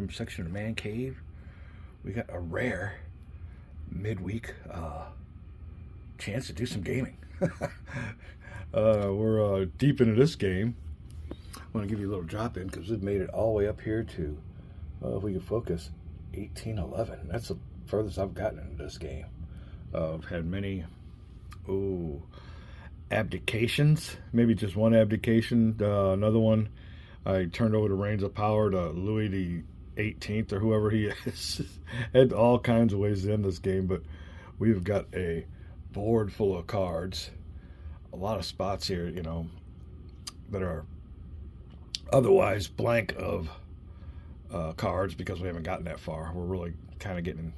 room section of the man cave. We got a rare midweek chance to do some gaming. We're deep into this game. I want to give you a little drop in because we've made it all the way up here to, if we can focus, 1811. That's the furthest I've gotten into this game. I've had many abdications, maybe just one abdication. Another one, I turned over the reins of power to Louis the 18th or whoever he is. Had all kinds of ways to end this game, but we've got a board full of cards, a lot of spots here, you know, that are otherwise blank of cards because we haven't gotten that far. We're really kind of getting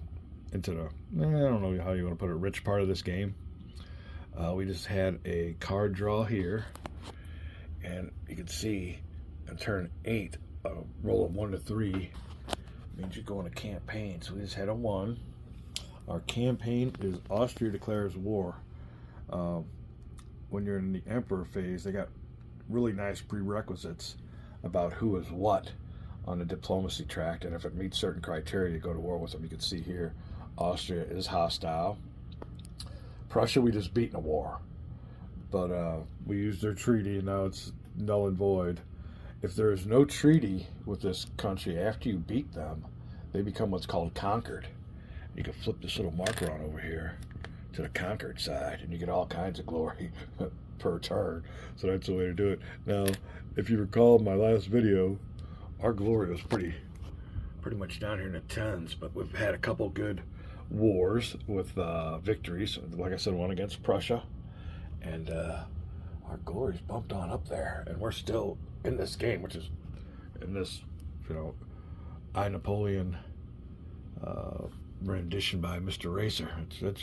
into the, I don't know how you want to put it, rich part of this game. We just had a card draw here, and you can see on turn 8, a roll of 1 to 3 means you go on a campaign. So we just had a 1. Our campaign is Austria declares war. When you're in the Emperor phase, they got really nice prerequisites about who is what on the diplomacy tract, and if it meets certain criteria, you go to war with them. You can see here, Austria is hostile. Prussia, we just beat in a war, but we used their treaty, and now it's null and void. If there is no treaty with this country after you beat them, they become what's called conquered. You can flip this little marker on over here to the conquered side, and you get all kinds of glory per turn. So that's the way to do it. Now, if you recall my last video, our glory was pretty much down here in the tens, but we've had a couple good wars with victories. Like I said, one against Prussia, and our glory's bumped on up there, and we're still in this game, which is in this, you know, I Napoleon rendition by Mr. Racer.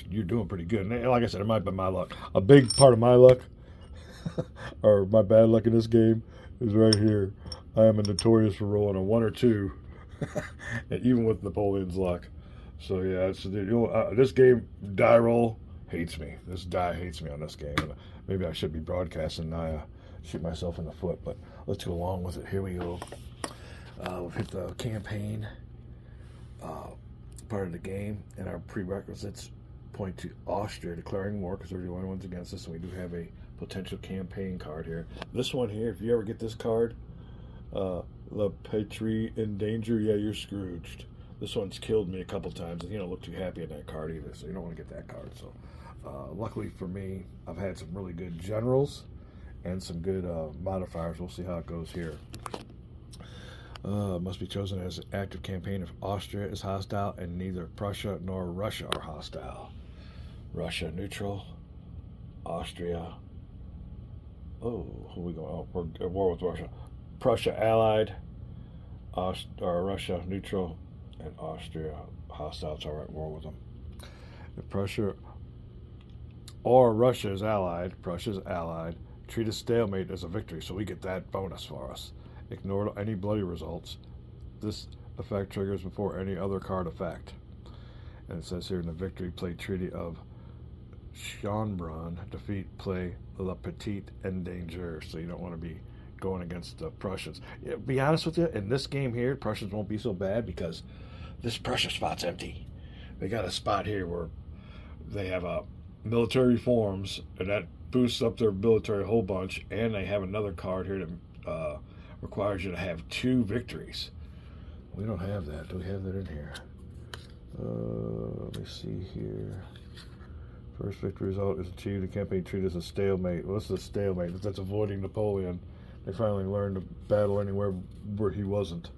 You're doing pretty good. And like I said, it might be my luck. A big part of my luck, or my bad luck in this game, is right here. I am notorious for rolling a 1 or 2, and even with Napoleon's luck. So yeah, it's, you know, this game, die roll, hates me. This die hates me on this game. And maybe I should be broadcasting. I shoot myself in the foot, but let's go along with it. Here we go. We've hit the campaign part of the game, and our prerequisites point to Austria declaring war because they're the only ones against us, and we do have a potential campaign card here. This one here, if you ever get this card, La Patrie in danger, yeah, you're Scrooged. This one's killed me a couple times, and you don't look too happy in that card either, so you don't want to get that card. So luckily for me, I've had some really good generals and some good modifiers. We'll see how it goes here. Must be chosen as an active campaign if Austria is hostile and neither Prussia nor Russia are hostile. Russia neutral, Austria. Oh, who are we going? Oh, we're at war with Russia. Prussia allied, Russia neutral, and Austria hostile. So we're at war with them. If Prussia or Russia is allied, Prussia's allied, treat a stalemate as a victory, so we get that bonus for us. Ignore any bloody results. This effect triggers before any other card effect. And it says here in the victory, play Treaty of Schönbrunn. Defeat, play La Petite en danger. So you don't want to be going against the Prussians. Yeah, be honest with you, in this game here, Prussians won't be so bad because this Prussia spot's empty. They got a spot here where they have military reforms, and that boosts up their military a whole bunch, and they have another card here that requires you to have 2 victories. We don't have that. Do we have that in here? Let me see here. First victory result is achieved. The campaign treated as a stalemate. What's a stalemate? That's avoiding Napoleon. They finally learned to battle anywhere where he wasn't.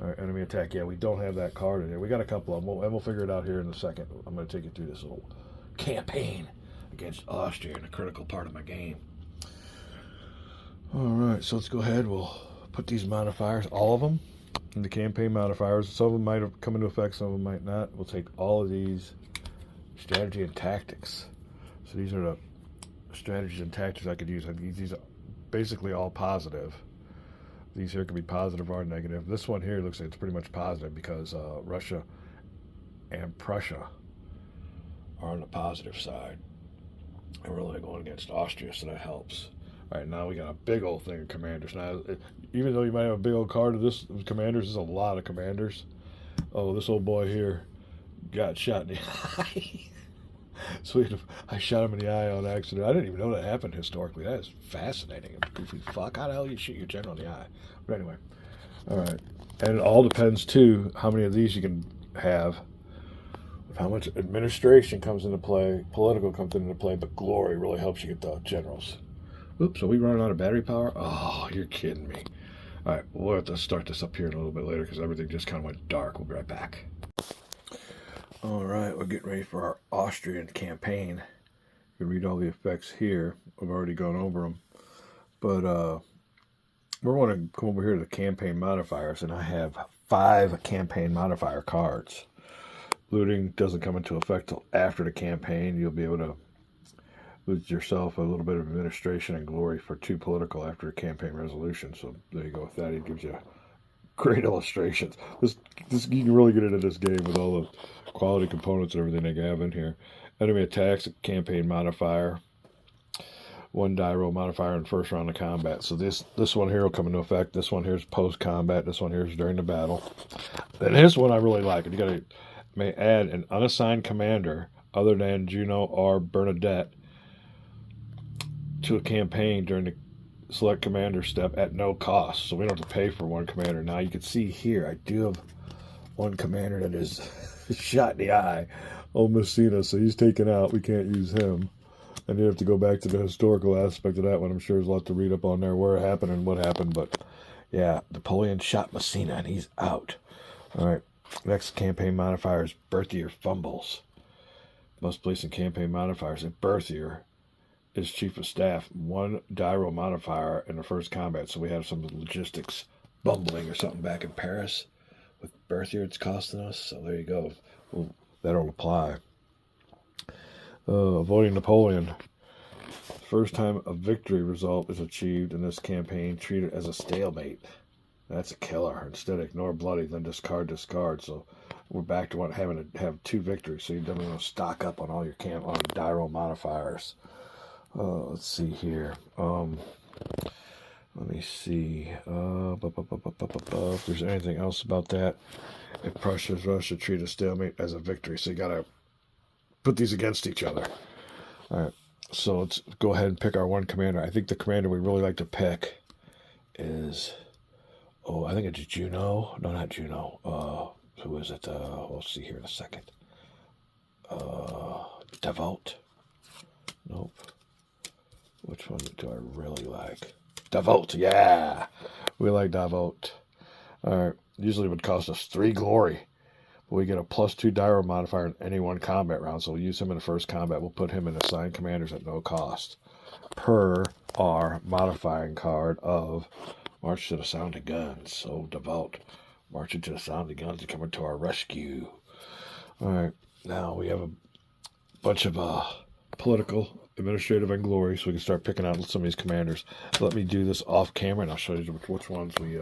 All right, enemy attack. Yeah, we don't have that card in here. We got a couple of them, and we'll figure it out here in a second. I'm going to take you through this little campaign against Austria in a critical part of my game. All right, so let's go ahead. We'll put these modifiers, all of them, in the campaign modifiers. Some of them might have come into effect, some of them might not. We'll take all of these strategy and tactics. So these are the strategies and tactics I could use. These are basically all positive. These here can be positive or negative. This one here looks like it's pretty much positive because Russia and Prussia are on the positive side. And we're really going against Austria, so that helps. All right, now we got a big old thing of commanders. Now, even though you might have a big old card of this of commanders, there's a lot of commanders. Oh, this old boy here got shot in the eye. So I shot him in the eye on accident. I didn't even know that happened historically. That is fascinating. Goofy fuck. How the hell you shoot your general in the eye? But anyway, all right. And it all depends, too, how many of these you can have, how much administration comes into play, political comes into play, but glory really helps you get the generals. Oops, are we running out of battery power? Oh, you're kidding me. All right, we'll have to start this up here in a little bit later because everything just kind of went dark. We'll be right back. All right, we're getting ready for our Austrian campaign. You can read all the effects here. I've already gone over them. But we're going to come over here to the campaign modifiers, and I have 5 campaign modifier cards. Looting doesn't come into effect till after the campaign. You'll be able to loot yourself a little bit of administration and glory for 2 political after a campaign resolution. So there you go with that. It gives you great illustrations. This you can really get into this game with all the quality components and everything they have in here. Enemy attacks, campaign modifier, 1 die roll modifier in first round of combat. So this one here will come into effect. This one here is post combat. This one here is during the battle. And this one I really like. You may add an unassigned commander other than Juno or Bernadette to a campaign during the select commander step at no cost. So we don't have to pay for 1 commander. Now you can see here I do have 1 commander that is shot in the eye. Old Messina, so he's taken out. We can't use him. And you have to go back to the historical aspect of that one. I'm sure there's a lot to read up on there, where it happened and what happened. But yeah, Napoleon shot Messina and he's out. All right, next campaign modifier is Berthier fumbles. Must place in campaign modifiers. If Berthier is chief of staff, 1 die roll modifier in the first combat. So we have some logistics bumbling or something back in Paris. With Berthier, it's costing us. So there you go. Well, that'll apply. Avoiding Napoleon. First time a victory result is achieved in this campaign, treat it as a stalemate. That's a killer. Instead, ignore bloody, then discard. So we're back to having to have 2 victories. So you definitely want to stock up on all your on die roll modifiers. Let's see here. Let me see. If there's anything else about that. If Prussia's Russia, treat a stalemate as a victory. So you got to put these against each other. All right. So let's go ahead and pick our 1 commander. I think the commander we really like to pick is, I think it's Juno. No, not Juno. Who is it? We'll see here in a second. Devote. Nope. Which one do I really like? Devote, yeah. We like Devote. All right. Usually it would cost us 3 glory. But we get a +2 die roll modifier in any 1 combat round. So we'll use him in the first combat. We'll put him in assigned commanders at no cost. Per our modifying card of March to the Sound of Guns. So Devote. Marching to the Sound of Guns and coming to our rescue. All right. Now we have a bunch of political, administrative, and glory, so we can start picking out some of these commanders. Let me do this off camera, and I'll show you which ones we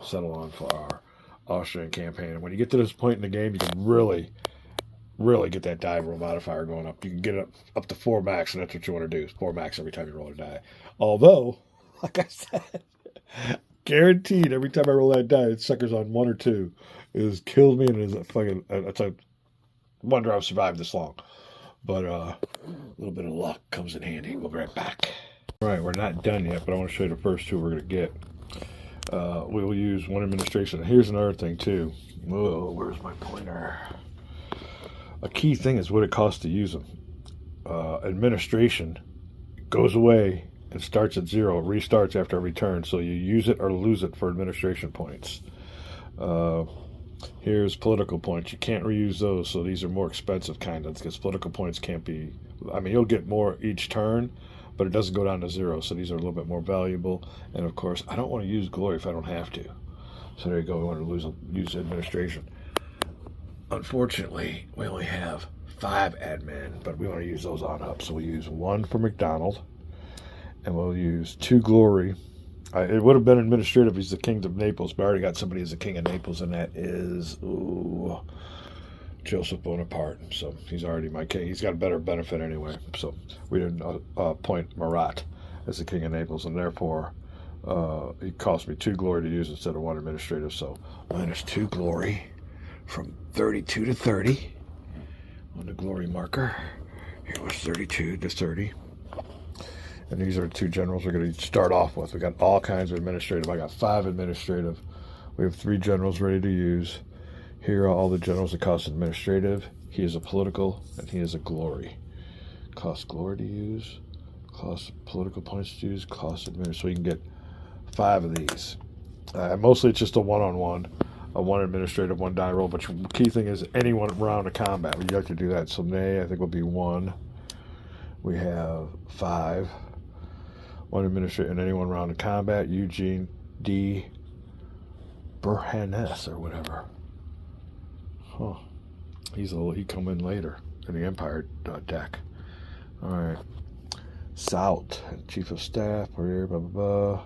settle on for our Austrian campaign. And when you get to this point in the game, you can really get that die roll modifier going up. You can get it up to 4 max, and that's what you want to do, is 4 max every time you roll a die. Although, like I said, guaranteed every time I roll that die, it suckers on 1 or 2. It has killed me, and it is a fucking, it's a wonder I've survived this long. But a little bit of luck comes in handy. We'll be right back. All right, we're not done yet, but I want to show you the first 2 we're going to get. We will use 1 administration. Here's another thing, too. Whoa, where's my pointer? A key thing is what it costs to use them. Administration goes away and starts at 0. It restarts after every turn, so you use it or lose it for administration points. Here's political points. You can't reuse those, so these are more expensive kind of, because political points can't be, I mean, you'll get more each turn, but it doesn't go down to 0, so these are a little bit more valuable. And of course, I don't want to use glory if I don't have to. So there you go, we want to use administration. Unfortunately, we only have 5 admin, but we want to use those on up. So we'll use 1 for McDonald, and we'll use 2 glory. It would have been administrative. He's the king of Naples, but I already got somebody as the king of Naples, and that is Joseph Bonaparte. So he's already my king. He's got a better benefit anyway. So we didn't appoint Marat. as the King of Naples, and therefore it cost me 2 glory to use instead of 1 administrative. So minus 2 glory from 32 to 30 on the glory marker. Here was 32 to 30. And these are the 2 generals we're going to start off with. We got all kinds of administrative. I got 5 administrative. We have 3 generals ready to use. Here are all the generals that cost administrative. He is a political, and he is a glory. Cost glory to use, cost political points to use, cost administrative. So you can get 5 of these. Mostly it's just a one-on-one, a 1 administrative, 1 die roll. But the key thing is any 1 round of combat. You like to do that. So Ney, I think, will be 1. We have 5. 1 administrative, and any 1 round of combat. Eugene D. Burhanes or whatever. Huh. He come in later in the Empire deck. All right. Sout, Chief of Staff, blah, blah, blah.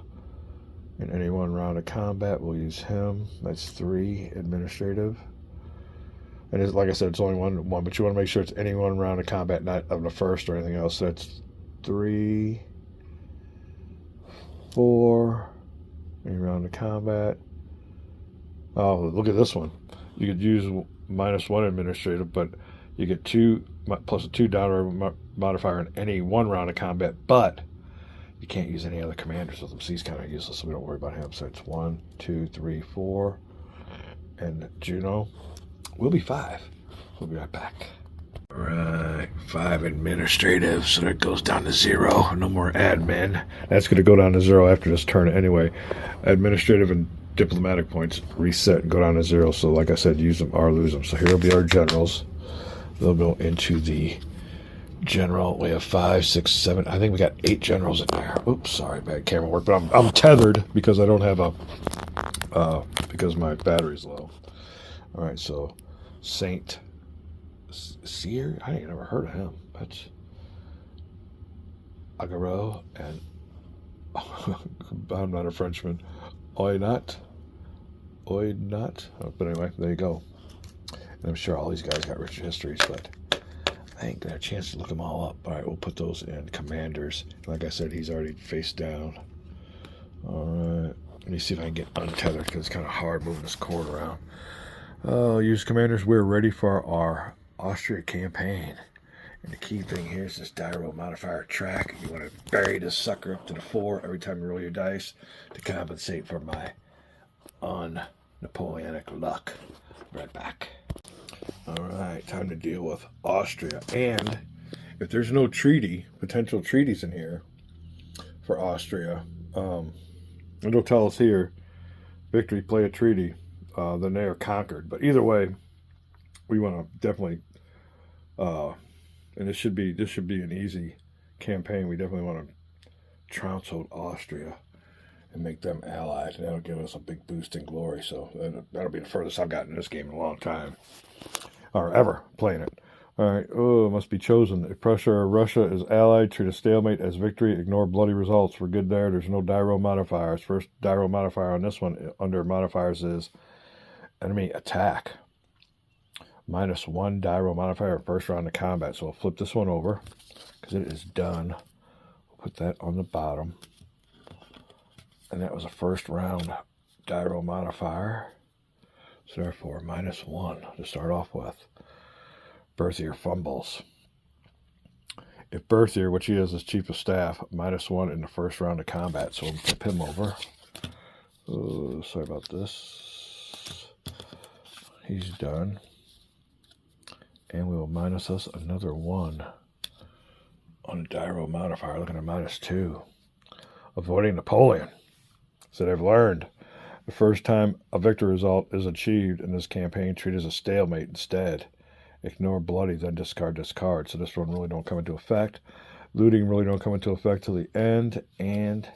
In any 1 round of combat, we'll use him. That's 3 administrative. And it's, like I said, it's only one, but you want to make sure it's any 1 round of combat, not of the first or anything else. So that's 3, 4, any round of combat. Oh, look at this one. You could use minus 1 administrative, but you get 2 plus a 2 down modifier in any 1 round of combat, but you can't use any other commanders with them. So he's kind of useless, so we don't worry about him. So it's 1, 2, 3, 4. And Juno will be 5. We'll be right back. All right, 5 administrative, so that goes down to 0. No more admin. That's going to go down to 0 after this turn anyway. Administrative and diplomatic points reset and go down to 0. So like I said, use them or lose them. So here will be our generals. They'll go into the general. We have 5, 6, 7. I think we got 8 generals in there. Oops, sorry, bad camera work. But I'm tethered because I don't have a because my battery's low. All right, so Saint Cyr. I ain't never heard of him. That's Agaro and I'm not a Frenchman. Oinat. But anyway, there you go. And I'm sure all these guys got rich histories, but I ain't got a chance to look them all up. All right, we'll put those in commanders. Like I said, he's already face down. All right. Let me see if I can get untethered because it's kind of hard moving this cord around. Use commanders. We're ready for our Austrian campaign. And the key thing here is this die roll modifier track. You want to bury this sucker up to the 4 every time you roll your dice to compensate for my un-Napoleonic luck. Right back. All right, time to deal with Austria. And if there's no potential treaties in here for Austria, it'll tell us here, victory, play a treaty, then they are conquered. But either way, we want to definitely, and this should be an easy campaign. We definitely want to trounce out Austria and make them allied. And that'll give us a big boost in glory. So that'll be the furthest I've gotten in this game in a long time, or ever playing it. All right. Oh, it must be chosen. If Prussia or Russia is allied, treat a stalemate as victory. Ignore bloody results. We're good there. There's no die roll modifiers. First die roll modifier on this one under modifiers is enemy attack. Minus 1 die roll modifier first round of combat. So we'll flip this one over because it is done. We'll put that on the bottom. And that was a first round die roll modifier. So therefore, minus 1 to start off with. Berthier fumbles. If Berthier, which he is Chief of Staff, minus 1 in the first round of combat. So we'll flip him over. Oh, sorry about this. He's done. And we will minus us another 1 on a die roll modifier, looking at minus 2. Avoiding Napoleon. So they've learned the first time a victory result is achieved in this campaign, treat it as a stalemate instead. Ignore bloody, then discard. So this one really don't come into effect. Looting really don't come into effect till the end. And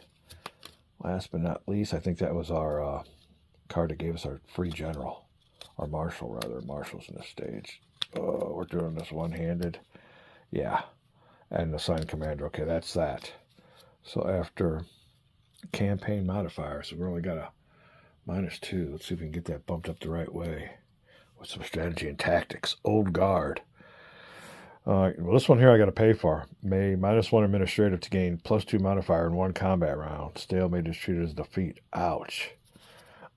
last but not least, I think that was our card that gave us our free general. Our marshal, rather. Marshal's in this stage. We're doing this one-handed. Yeah. And assigned commander. Okay, that's that. So after campaign modifier, so we only got a minus 2. Let's see if we can get that bumped up the right way with some strategy and tactics. Old Guard. Well, this one here I got to pay for. May -1 administrative to gain +2 modifier in 1 combat round. Stalemate is treated as defeat. Ouch.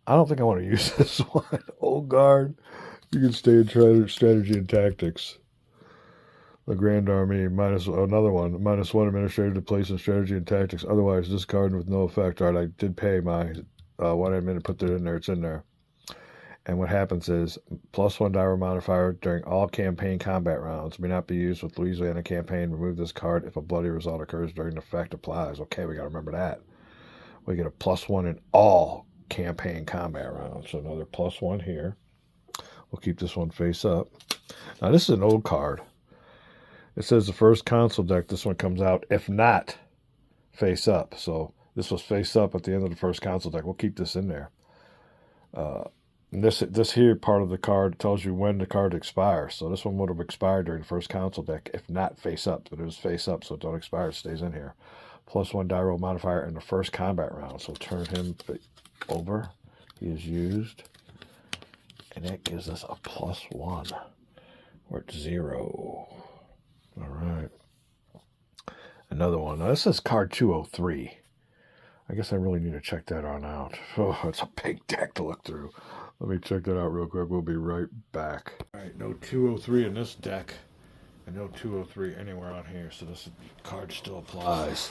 I don't think I want to use this one. Old Guard. You can stay in strategy and tactics. The Grand Army, another one. -1 administrative to place in strategy and tactics. Otherwise, discard with no effect. All right, I did pay my 1 admin to put that in there. It's in there. And what happens is +1 die roll modifier during all campaign combat rounds. May not be used with Louisiana campaign. Remove this card if a bloody result occurs during the effect applies. Okay, we got to remember that. We get a +1 in all campaign combat rounds. So another +1 here. We'll keep this one face up. Now this is an old card. It says the first console deck, this one comes out, if not, face up. So this was face up at the end of the first console deck. We'll keep this in there. This here part of the card tells you when the card expires. So this one would have expired during the first console deck, if not face up. But it was face up, so it don't expire. It stays in here. +1 die roll modifier in the first combat round. So turn him over. He is used. And that gives us a +1. We're at 0. All right. Another one. Now, this says card 203. I guess I really need to check that on out. Oh, it's a big deck to look through. Let me check that out real quick. We'll be right back. All right, no 203 in this deck. And no 203 anywhere on here. So this card still applies.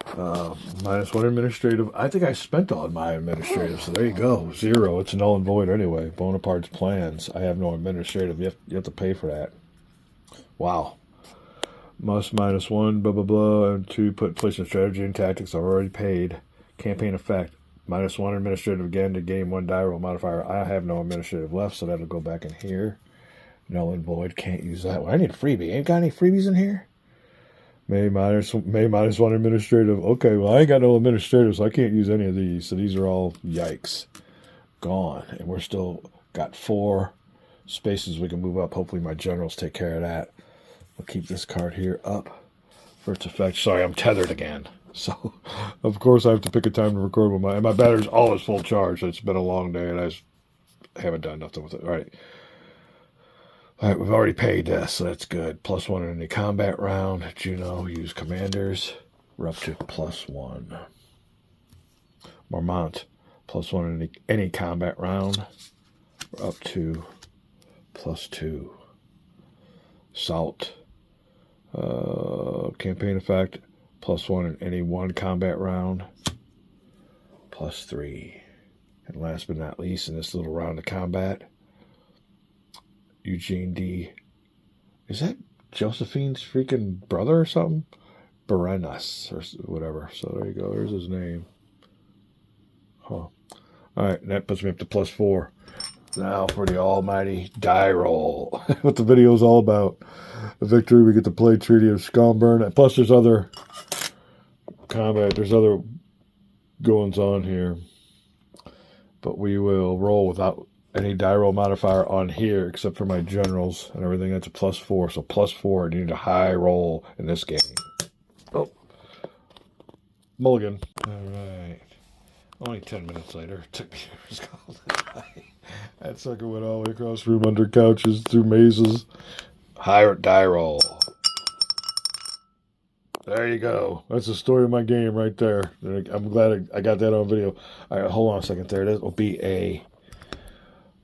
-1 administrative. I think I spent all my administrative. So there you go. 0. It's null and void anyway. Bonaparte's plans. I have no administrative. You have to pay for that. Wow. Must -1, blah, blah, blah, and 2, put place in strategy and tactics. I've already paid. Campaign effect. -1 administrative again to gain 1 die roll modifier. I have no administrative left, so that'll go back in here. Null and void. Can't use that one. I need a freebie. Ain't got any freebies in here? May -1 administrative. Okay, well, I ain't got no administrative, so I can't use any of these. So these are all yikes. Gone. And we're still got 4 spaces we can move up. Hopefully my generals take care of that. We'll keep this card here up for its effect. Sorry, I'm tethered again. So, of course, I have to pick a time to record with my battery's always full charge. It's been a long day, and I haven't done nothing with it. All right. All right, we've already paid this, so that's good. +1 in any combat round. Juno, use commanders. We're up to +1. Marmont, +1 in any combat round. We're up to +2. Salt. Campaign effect, +1 in any 1 combat round, +3. And last but not least, in this little round of combat, Eugene D. Is that Josephine's freaking brother or something? Berenas or whatever. So there you go. There's his name. Huh. All right, that puts me up to +4. Now for the almighty die roll. What the video is all about. A victory, we get to play Treaty of Schomburn. Plus there's other combat, there's other goings on here. But we will roll without any die roll modifier on here, except for my generals and everything. That's a +4. So +4, you need a high roll in this game. Oh. Mulligan. All right. Only 10 minutes later. It took me years to that sucker went all the way across the room, under couches, through mazes. High die roll. There you go. That's the story of my game right there. I'm glad I got that on video. All right, hold on a second there. That will be a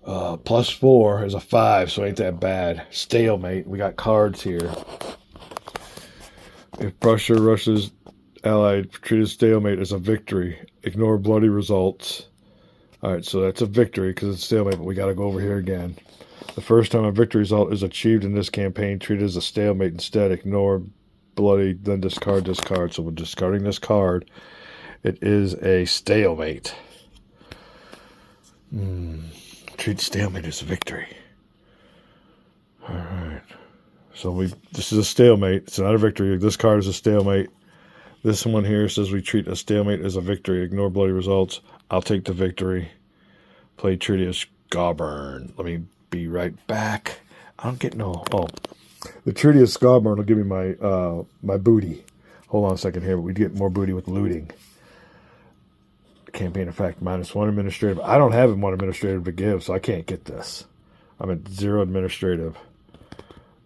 +4 is a 5, so ain't that bad. Stalemate. We got cards here. If Prussia, Russia's allied treated stalemate as a victory, ignore bloody results. All right, so that's a victory because it's stalemate, but we got to go over here again. The first time a victory result is achieved in this campaign, treat it as a stalemate instead. Ignore bloody, then discard this card. So we're discarding this card. It is a stalemate. Treat stalemate as a victory. All right. So this is a stalemate. It's not a victory. This card is a stalemate. This one here says we treat a stalemate as a victory. Ignore bloody results. I'll take the victory. Play Treaty of Schomburn. Let me be right back. I don't get no... Oh. The Treaty of Schomburn will give me my my booty. Hold on a second here, but we get more booty with looting. Campaign effect, -1 administrative. I don't have one administrative to give, so I can't get this. I'm at 0 administrative.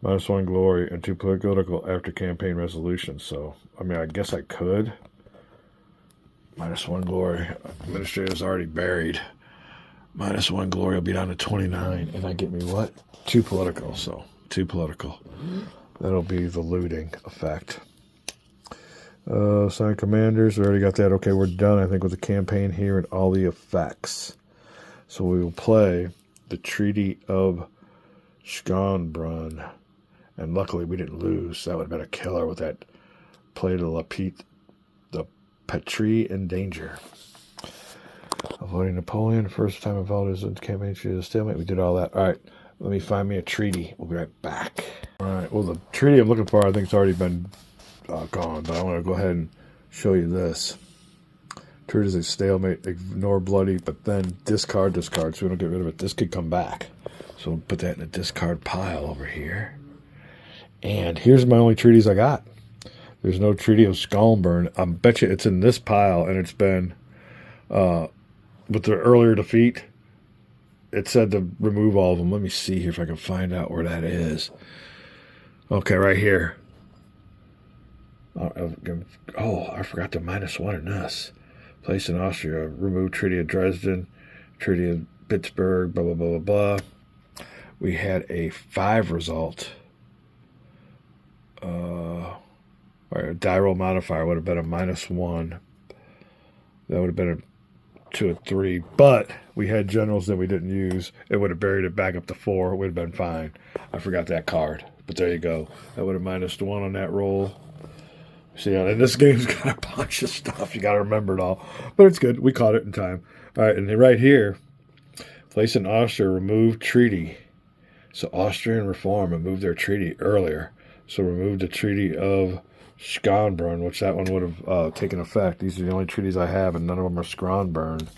-1 glory and 2 political after campaign resolution. So, I mean, I guess I could. -1 glory. Administrator's already buried. -1 glory will be down to 29. And that get me what? 2 political. So, 2 political. That'll be the looting effect. Sign commanders. We already got that. Okay, we're done, I think, with the campaign here and all the effects. So we will play the Treaty of Schönbrunn. And luckily we didn't lose. That would have been a killer with that play to the Patrie in danger. Avoiding Napoleon. First time involved is in the campaign treaty of stalemate. We did all that. All right, let me find me a treaty. We'll be right back. All right, well, the treaty I'm looking for, I think, has already been gone. But I want to go ahead and show you this. Treaty is a stalemate. Ignore bloody, but then discard, so we don't get rid of it. This could come back. So we'll put that in a discard pile over here. And here's my only treaties I got. There's no Treaty of Schönbrunn. I bet you it's in this pile, and it's been, with the earlier defeat, it said to remove all of them. Let me see here if I can find out where that is. Okay, right here. Oh, I forgot the -1 in this. Place in Austria. Remove Treaty of Dresden, Treaty of Pittsburgh, blah, blah, blah, blah, blah. We had a 5 result. Or a die roll modifier would have been a -1. That would have been a 2 of 3. But we had generals that we didn't use. It would have buried it back up to 4. It would have been fine. I forgot that card. But there you go. That would have -1 on that roll. See, and this game's got a bunch of stuff. You got to remember it all. But it's good. We caught it in time. All right, and then right here, place in Austria, remove treaty. So Austrian reform and move their treaty earlier. So remove the Treaty of Schönbrunn, which that one would have taken effect. These are the only treaties I have, and none of them are Schönbrunn,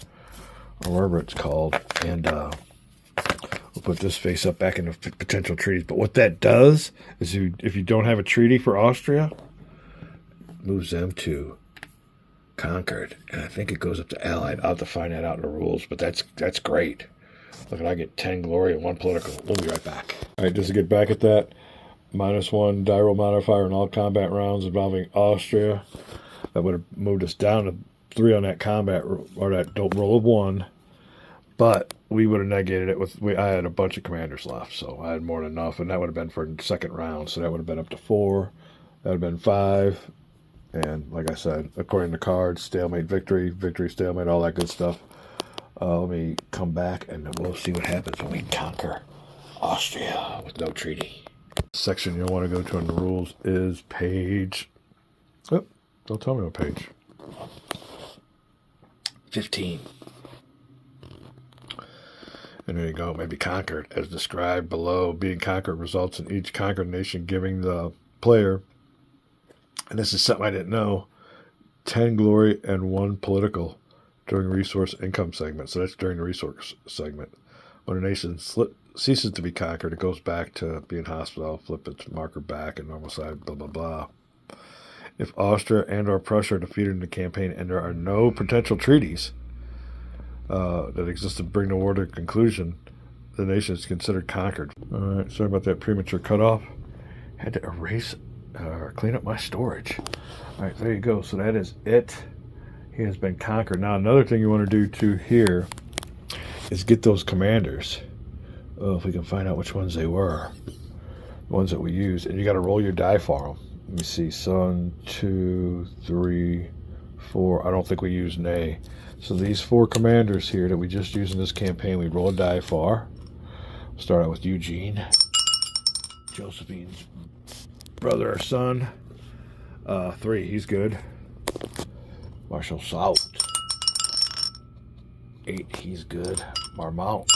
or whatever it's called. And we'll put this face up back into potential treaties. But what that does is if you don't have a treaty for Austria, it moves them to conquered. And I think it goes up to allied. I'll have to find that out in the rules, but that's great. Look, I get 10 glory and 1 political. We'll be right back. All right, just to get back at that. -1 die roll modifier in all combat rounds involving Austria. That would have moved us down to 3 on that combat, or that don't roll of 1. But we would have negated it with, I had a bunch of commanders left, so I had more than enough, and that would have been for the second round, so that would have been up to 4. That would have been 5. And like I said, according to cards, stalemate, victory, stalemate, all that good stuff. Let me come back, and we'll see what happens when we conquer Austria with no treaty. Section you'll want to go to in the rules is page, oh, don't tell me what page, 15. And there you go, maybe conquered as described below. Being conquered results in each conquered nation giving the player, and this is something I didn't know, 10 glory and 1 political during resource income segment. So that's during the resource segment. When a nation ceases to be conquered, it goes back to being hostile, flip its marker back and normal side, blah, blah, blah. If Austria and or Prussia are defeated in the campaign and there are no potential treaties that exist to bring the war to a conclusion, the nation is considered conquered. All right, sorry about that premature cutoff. Had to erase or clean up my storage. All right, there you go. So that is it. He has been conquered. Now, another thing you want to do too here is get those commanders. Oh, if we can find out which ones they were, the ones that we used, and you got to roll your die for them. Let me see, 1, 2, 3, 4. I don't think we used nay. So these 4 commanders here that we just used in this campaign, we roll a die for. We'll start out with Eugene, Josephine's brother or son. 3, he's good. Marshal Soult. 8, he's good. Marmont.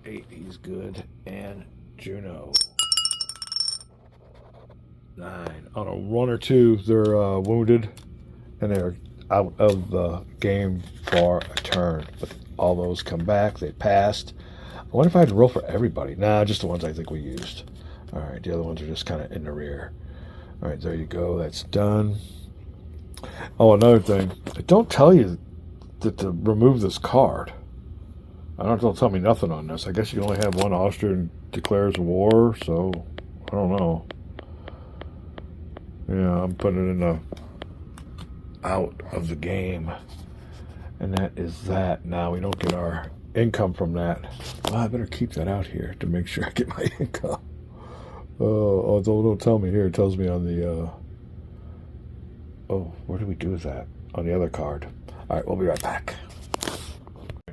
8, he's good. And Juno. 9. On a 1 or 2, they're wounded, and they're out of the game for a turn. But all those come back. They passed. I wonder if I had to roll for everybody. Nah, just the ones I think we used. All right, the other ones are just kind of in the rear. All right, there you go. That's done. Oh, another thing. I don't tell you that to remove this card. I don't tell me nothing on this. I guess you can only have one Austrian declares war, so I don't know. Yeah, I'm putting it in the out of the game. And that is that. Now we don't get our income from that. Well, I better keep that out here to make sure I get my income. Oh, don't tell me here. It tells me on the... oh, where do we do that? On the other card. All right, we'll be right back.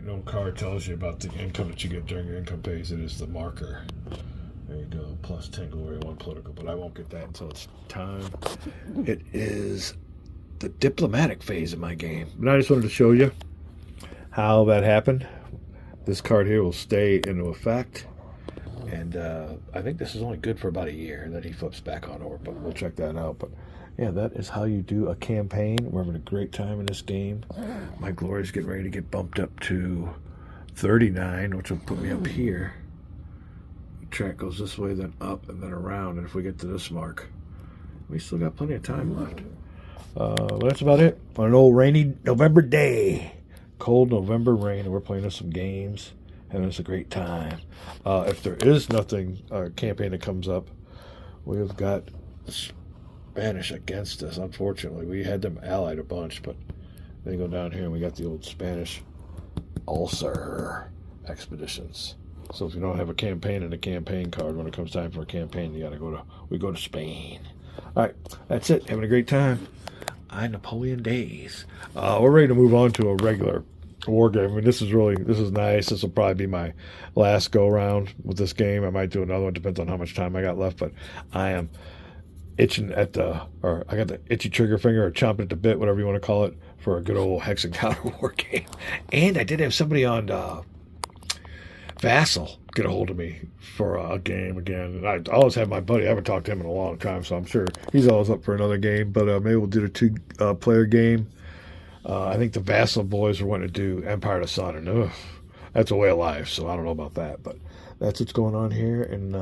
No card tells you about the income that you get during your income phase. It is the marker. There you go. Plus 10 glory, 1 political. But I won't get that until it's time. It is the diplomatic phase of my game. But I just wanted to show you how that happened. This card here will stay into effect. And I think this is only good for about a year. And then he flips back on over. But we'll check that out. But yeah, that is how you do a campaign. We're having a great time in this game. My glory is getting ready to get bumped up to 39, which will put me up here. The track goes this way, then up, and then around. And if we get to this mark, we still got plenty of time left. But that's about it on an old rainy November day. Cold November rain, and we're playing us some games, having us a great time. If there is nothing, campaign that comes up, we have got Spanish against us. Unfortunately, we had them allied a bunch, but they go down here and we got the old Spanish ulcer expeditions. So if you don't have a campaign and a campaign card, when it comes time for a campaign, we go to Spain. All right, that's it. Having a great time. I Napoleon days. We're ready to move on to a regular war game. I mean, this is nice. This will probably be my last go round with this game. I might do another one. Depends on how much time I got left, but I am itching I got the itchy trigger finger, or chomping at the bit, whatever you want to call it, for a good old Hex and Counter war game. And I did have somebody on Vassal get a hold of me for a game again. And I always have my buddy. I haven't talked to him in a long time, so I'm sure he's always up for another game. But maybe we'll do the two-player game. I think the Vassal boys are wanting to do Empire of the Sun, and that's a way of life, so I don't know about that. But that's what's going on here in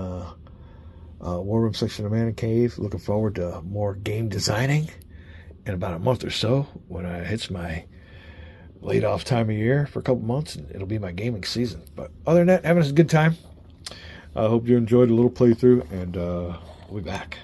War Room section of Man and Cave. Looking forward to more game designing in about a month or so when it hits my laid off time of year for a couple months, and it'll be my gaming season. But other than that, having a good time. I hope you enjoyed a little playthrough, and we'll be back.